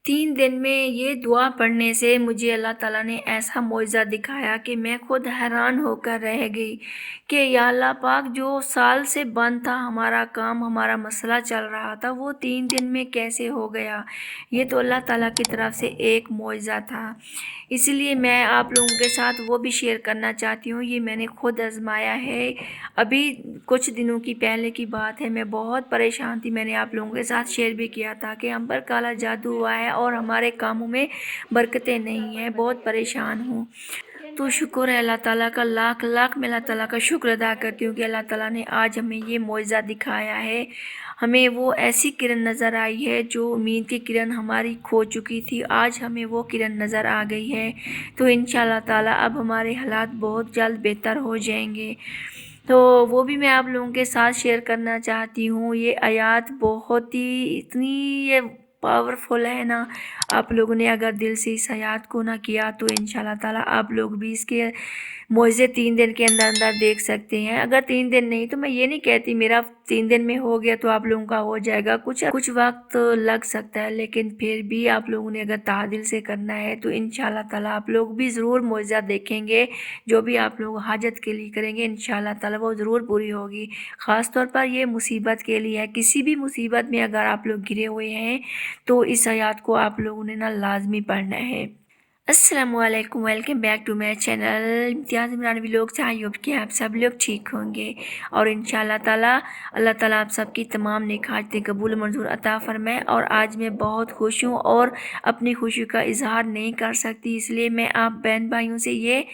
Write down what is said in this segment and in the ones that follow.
3 दिन में ये दुआ पढ़ने से मुझे अल्लाह ताला ने ऐसा मुआज़ा दिखाया कि मैं खुद हैरान होकर रह गई कि या अल्लाह पाक, जो साल से बंद था हमारा काम, हमारा मसला चल रहा था, वो 3 दिन में कैसे हो गया। ये तो अल्लाह ताला की तरफ से एक मुआज़ा था। इसलिए मैं आप लोगों के साथ वो भी शेयर करना चाहती हूँ। ये मैंने खुद आज़माया है। अभी कुछ दिनों की पहले की बात है, मैं बहुत परेशान थी। मैंने आप लोगों के साथ शेयर भी किया था कि हम पर काला जादू हुआ है और हमारे कामों में बरकतें नहीं हैं, बहुत परेशान हूँ। तो शुक्र है अल्लाह ताला का, लाख लाख मैं अल्लाह ताला का शुक्र अदा करती हूँ कि अल्लाह ताला ने आज हमें ये मुआज़ा दिखाया है। हमें वो ऐसी किरण नज़र आई है जो उम्मीद की किरण हमारी खो चुकी थी, आज हमें वो किरण नज़र आ गई है। तो इंशाअल्लाह ताला अब हमारे हालात बहुत जल्द बेहतर हो जाएंगे। तो वो भी मैं आप लोगों के साथ शेयर करना चाहती हूँ। ये आयत बहुत ही इतनी ये पावरफुल है ना, आप लोगों ने अगर दिल से इस आयत को ना किया तो इंशाल्लाह ताला आप लोग भी इसके मुझे 3 दिन के अंदर अंदर देख सकते हैं। अगर 3 दिन नहीं तो मैं ये नहीं कहती मेरा 3 दिन में हो गया तो आप लोगों का हो जाएगा, कुछ वक्त लग सकता है, लेकिन फिर भी आप लोगों ने अगर तादिल से करना है तो इंशाल्लाह ताला आप लोग भी ज़रूर मुआज़ा देखेंगे। जो भी आप लोग हाजत के लिए करेंगे इंशाल्लाह ताला वो ज़रूर पूरी होगी। ख़ास तौर पर ये मुसीबत के लिए है। किसी भी मुसीबत में अगर आप लोग घिरे हुए हैं तो इस आयत को आप लोगों ने ना लाजमी पढ़ना है। अस्सलामुअलैकुम, welcome back to my channel Imtiaz Imran vlog. I hope कि आप सब लोग ठीक होंगे और इंशाल्लाह ताला अल्लाह ताला आप सबकी तमाम नेक हाजतें कबूल मंजूर अता फ़रमाए। और आज मैं बहुत खुश हूँ और अपनी खुशी का इजहार नहीं कर सकती, इसलिए मैं आप बहन भाइयों से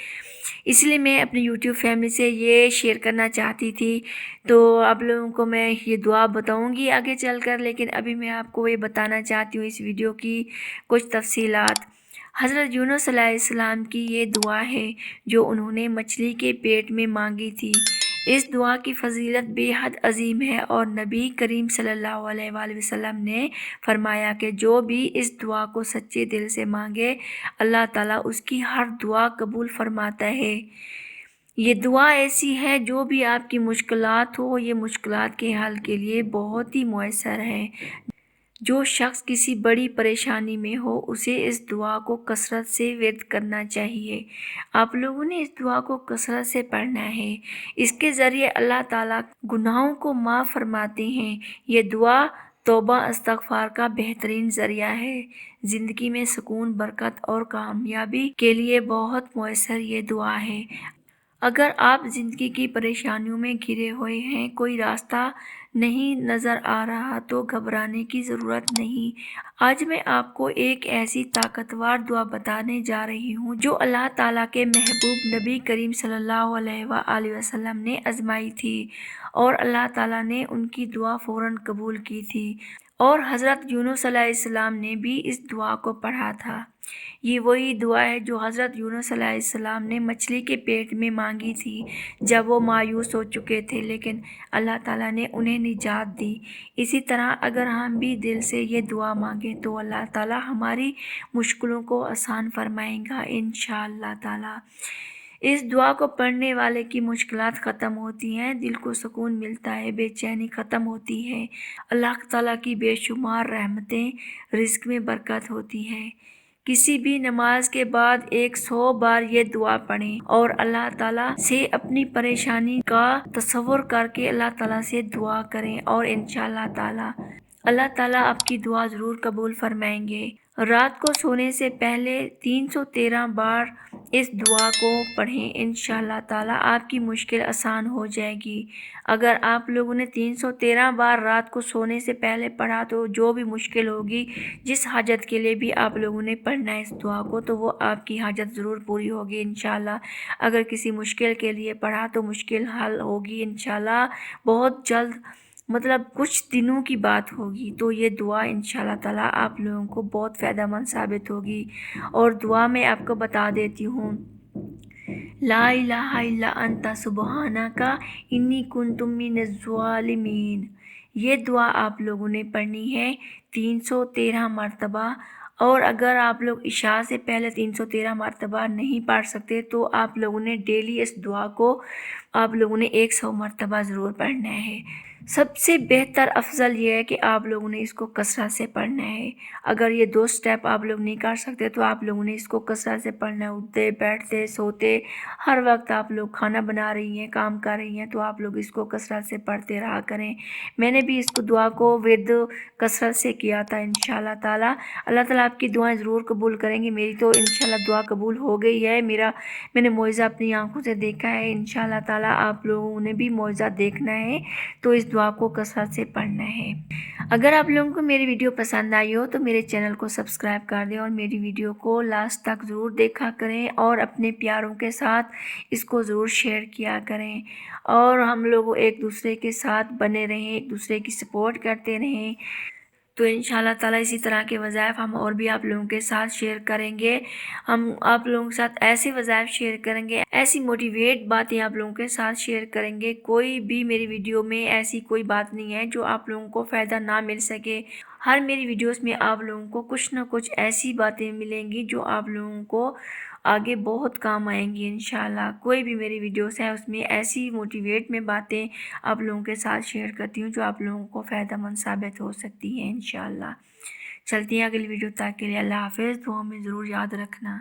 इसलिए मैं अपनी यूट्यूब फैमिली से ये शेयर करना चाहती थी। तो आप लोगों को मैं ये दुआ बताऊंगी आगे चलकर, लेकिन अभी मैं आपको ये बताना चाहती हूँ इस वीडियो की कुछ तफसीलात। हज़रत यूनुस अलैहिस्सलाम की ये दुआ है जो उन्होंने मछली के पेट में मांगी थी। इस दुआ की फ़जीलत बेहद अजीम है और नबी करीम सल्लल्लाहु अलैहि वसल्लम ने फरमाया कि जो भी इस दुआ को सच्चे दिल से मांगे अल्लाह ताला उसकी हर दुआ कबूल फरमाता है। ये दुआ ऐसी है जो भी आपकी मुश्किलात हो, ये मुश्किलात के हल के लिए बहुत ही मुयस्सर है। जो शख्स किसी बड़ी परेशानी में हो उसे इस दुआ को कसरत से विर्द करना चाहिए। आप लोगों ने इस दुआ को कसरत से पढ़ना है। इसके ज़रिए अल्लाह ताला गुनाहों को माफ़ फरमाते हैं। ये दुआ तौबा इस्तग़फ़ार का बेहतरीन ज़रिया है। ज़िंदगी में सुकून, बरकत और कामयाबी के लिए बहुत मुयस्सर ये दुआ है। अगर आप ज़िंदगी की परेशानियों में घिरे हुए हैं, कोई रास्ता नहीं नज़र आ रहा, तो घबराने की ज़रूरत नहीं। आज मैं आपको एक ऐसी ताकतवर दुआ बताने जा रही हूँ जो अल्लाह ताला के महबूब नबी करीम सल्लल्लाहु अलैहि वसल्लम ने आजमाई थी और अल्लाह ताला ने उनकी दुआ फ़ौरन कबूल की थी। और हज़रत यूनुस अलैहिस्सलाम ने भी इस दुआ को पढ़ा था। ये वही दुआ है जो हज़रत यूनुस अलैहिस्सलाम ने मछली के पेट में मांगी थी जब वो मायूस हो चुके थे, लेकिन अल्लाह ताला ने उन्हें निजात दी। इसी तरह अगर हम भी दिल से ये दुआ मांगें तो अल्लाह ताला हमारी मुश्किलों को आसान फरमाएगा इंशाअल्लाह ताला। इस दुआ को पढ़ने वाले की मुश्किलात ख़त्म होती हैं, दिल को सुकून मिलता है, बेचैनी ख़त्म होती है। अल्लाह ताला की बेशुमार रहमतें, रिज़्क़ में बरकत होती है। किसी भी नमाज के बाद 100 बार ये दुआ पढ़ें और अल्लाह ताला से अपनी परेशानी का तसव्वुर करके अल्लाह ताला से दुआ करें और इंशाअल्लाह ताला अल्लाह ताला आपकी दुआ ज़रूर कबूल फरमाएंगे। रात को सोने से पहले 313 बार इस दुआ को पढ़ें, इंशाअल्लाह ताला आपकी मुश्किल आसान हो जाएगी। अगर आप लोगों ने 313 बार रात को सोने से पहले पढ़ा तो जो भी मुश्किल होगी, जिस हाजत के लिए भी आप लोगों ने पढ़ना है इस दुआ को, तो वो आपकी हाजत ज़रूर पूरी होगी इंशाअल्लाह। अगर किसी मुश्किल के लिए पढ़ा तो मुश्किल हल होगी इंशाअल्लाह बहुत जल्द, मतलब कुछ दिनों की बात होगी। तो ये दुआ इंशाअल्लाह ताला आप लोगों को बहुत फ़ायदेमंद साबित होगी। और दुआ मैं आपको बता देती हूँ, ला इलाहा इल्ला अंता सुब्हानका इन्नी कुन्तु मिनज़ ज़ालिमीन। ये दुआ आप लोगों ने पढ़नी है 313 मरतबा। और अगर आप लोग इशा से पहले 313 मरतबा नहीं पढ़ सकते तो आप लोगों ने डेली इस दुआ को आप लोगों ने 100 मरतबा ज़रूर पढ़ना है। سب سے بہتر افضل یہ ہے کہ آپ لوگوں نے اس کو کثرت سے پڑھنا ہے۔ اگر یہ 2 سٹیپ آپ لوگ نہیں کر سکتے تو آپ لوگوں نے اس کو کثرت سے پڑھنا ہے، اٹھتے بیٹھتے سوتے، ہر وقت آپ لوگ کھانا بنا رہی ہیں، کام کر رہی ہیں، تو آپ لوگ اس کو کثرت سے پڑھتے رہا کریں۔ میں نے بھی اس کو دعا کو ود کثرت سے کیا تھا انشاءاللہ تعالی۔ اللہ تعالیٰ آپ کی دعائیں ضرور قبول کریں گے۔ میری تو انشاءاللہ دعا قبول ہو گئی ہے، میں نے معجزہ اپنی آنکھوں سے دیکھا ہے۔ انشاءاللہ تعالیٰ آپ لوگوں نے بھی معجزہ دیکھنا ہے تو اس دعا کو کثرت سے پڑھنا ہے۔ اگر آپ لوگوں کو میری ویڈیو پسند آئی ہو تو میرے چینل کو سبسکرائب کر دیں اور میری ویڈیو کو لاسٹ تک ضرور دیکھا کریں اور اپنے پیاروں کے ساتھ اس کو ضرور شیئر کیا کریں، اور ہم لوگ ایک دوسرے کے ساتھ بنے رہیں، ایک دوسرے کی سپورٹ کرتے رہیں۔ تو انشاءاللہ تعالیٰ اسی طرح کے وظائف ہم اور بھی آپ لوگوں کے ساتھ شیئر کریں گے۔ ہم آپ لوگوں کے ساتھ ایسے وظائف شیئر کریں گے، ایسی موٹیویٹ باتیں آپ لوگوں کے ساتھ شیئر کریں گے۔ کوئی بھی میری ویڈیو میں ایسی کوئی بات نہیں ہے جو آپ لوگوں کو فائدہ نہ مل سکے۔ ہر میری ویڈیوز میں آپ لوگوں کو کچھ نہ کچھ ایسی باتیں ملیں گی جو آپ لوگوں کو آگے بہت کام آئیں گی انشاءاللہ۔ کوئی بھی میری ویڈیوز ہے اس میں ایسی موٹیویٹ میں باتیں آپ لوگوں کے ساتھ شیئر کرتی ہوں جو آپ لوگوں کو فائدہ مند ثابت ہو سکتی ہیں انشاءاللہ۔ چلتی ہیں اگلی ویڈیو تک کے لیے، اللہ حافظ، دعاؤں میں ضرور یاد رکھنا۔